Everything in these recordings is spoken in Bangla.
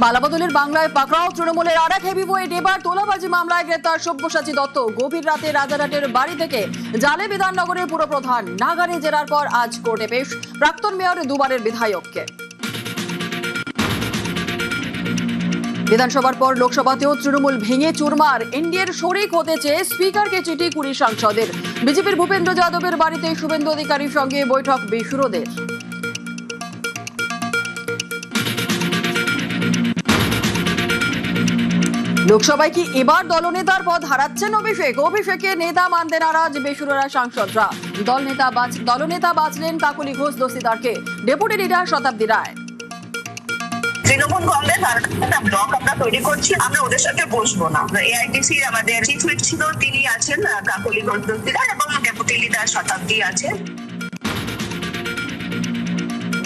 মালাবদলের বাংলায় পাকড়াও তৃণমূলের আর এক হেভিওয়েট। এবার তোলাবাজি মামলায় গ্রেপ্তার সব্যসাচী দত্ত। গভীর রাতে রাজারহাটের বাড়ি থেকে জালে বিধাননগরের পুরপ্রধান নাগারে জেরার পর আজ কোর্টে পেশ প্রাক্তন মেয়র দুবারের বিধায়ককে। বিধানসভার পর লোকসভাতেও তৃণমূল ভেঙে চুরমার। এনডিএর শরিক হতে চেয়ে স্পিকারকে চিঠি 20 সাংসদের। বিজেপির ভূপেন্দ্র যাদবের বাড়িতে শুভেন্দু অধিকারীর সঙ্গে বৈঠক বেসুরোদের। লোকসভায় কি এবার দলনেতার পদ হারাচ্ছেন অভিষেক? অভিষেকে নেতা মানতে নারাজ বেসুরোরা সাংসদরা। দলনেতা বাঁচলেন কাকলি ঘোষ দস্তিদারকে। ডেপুটি লিডার শতাব্দী রায়। তৃণমূল কংগ্রেস আর একটা ব্লক আমরা তৈরি করছি, আমরা ওদের সাথে বসবো না। এআইটিসি আমাদের চিফ হুইপ ছিল, তিনি আছেন কাকলি ঘোষ দস্তিদার, এবং ডেপুটি লিডার শতাব্দী আছে।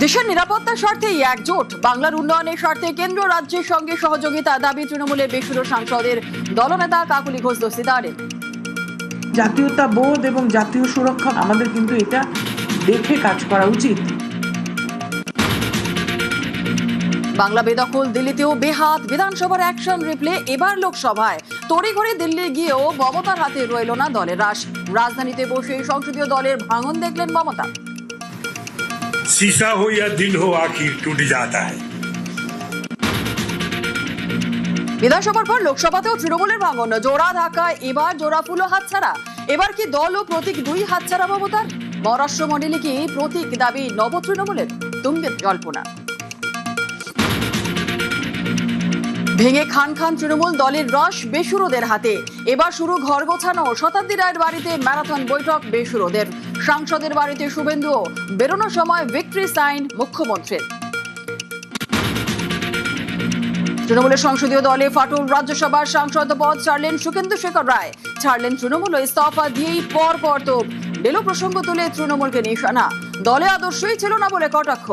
দেশের নিরাপত্তার স্বার্থেই একজোট। বাংলার উন্নয়নের স্বার্থে কেন্দ্র রাজ্যের সঙ্গে সহযোগিতা দাবি তৃণমূলের বেসুরো সাংসদের। দলনেতা কাকলি ঘোষ দস্তিদারের। জাতীয়তা বোধ এবং জাতীয় সুরক্ষা আমাদের কিন্তু এটা দেখে কাজ করা উচিত। বাংলা বেদখল, দিল্লিতেও বেহাত। বিধানসভার অ্যাকশন রিপ্লে এবার লোকসভায়। তড়িঘড়ি দিল্লি গিয়েও মমতার হাতে রইল না দলের রাশ। রাজধানীতে বসে সংসদীয় দলের ভাঙন দেখলেন মমতা। शीशा हो या दिल हो आखिर टूट जाता है। বিধানসভার পর লোকসভাতেও তৃণমূলের ভাঙন। জোড়া ধাক্কা, এবার জোড়া ফুল হাতছাড়া। এবার কি দল ও প্রতীক দুই হাতছাড়া মমতার? মহারাষ্ট্র মন্ডলী কি প্রতীক দাবি নব তৃণমূলের? তুঙ্গে জল্পনা। ভেঙে খান খান তৃণমূল, দলের রস বেসুরোদের হাতে। এবার শুরু ঘর গোছানো। শতাব্দী রায়ের বাড়িতে ম্যারাথন বৈঠক বেসুরোদের। সাংসদের বাড়িতে শুভেন্দুও। বেরোনোর সময় ভিক্টরি সাইন মুখ্যমন্ত্রীর। তৃণমূলের সংসদীয় দলে ফাটল। রাজ্যসভার সাংসদ পদ ছাড়লেন সুখেন্দু শেখর রায়। ছাড়লেন তৃণমূল, ইস্তফা দিয়েই পর তোপ। ডেলো প্রসঙ্গ তুলে তৃণমূলকে নিশানা। দলে আদর্শই ছিল না বলে কটাক্ষ।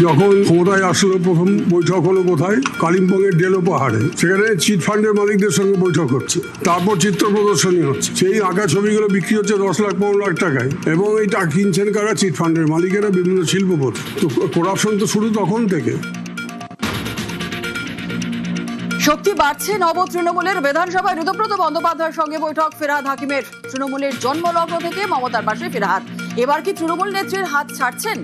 যখন ক্ষমতায় আসলো প্রথম বৈঠক হলো কোথায়? কালিম্পংয়ের ডেলো পাহাড়ে। সেখানে চিট ফান্ডের মালিকদের সঙ্গে বৈঠক হচ্ছে, তারপর চিত্র প্রদর্শনী হচ্ছে। সেই আঁকা ছবিগুলো বিক্রি হচ্ছে 10 লাখ 15 লাখ টাকায়, এবং এইটা কিনছেন কারা? চিট ফান্ডের মালিকেরা, বিভিন্ন শিল্পপতি। তো করাপশন তো শুরু তখন থেকে। শক্তি বাড়ছে নব তৃণমূলের। বিধানসভায় ঋতব্রত বন্দ্যোপাধ্যায়ের সঙ্গে বৈঠক ফিরহাদ হাকিমের। তৃণমূলের জন্মলগ্ন থেকে মমতার পাশে ফিরহাদ। এবার কি তৃণমূল নেত্রীর হাত ছাড়ছেন?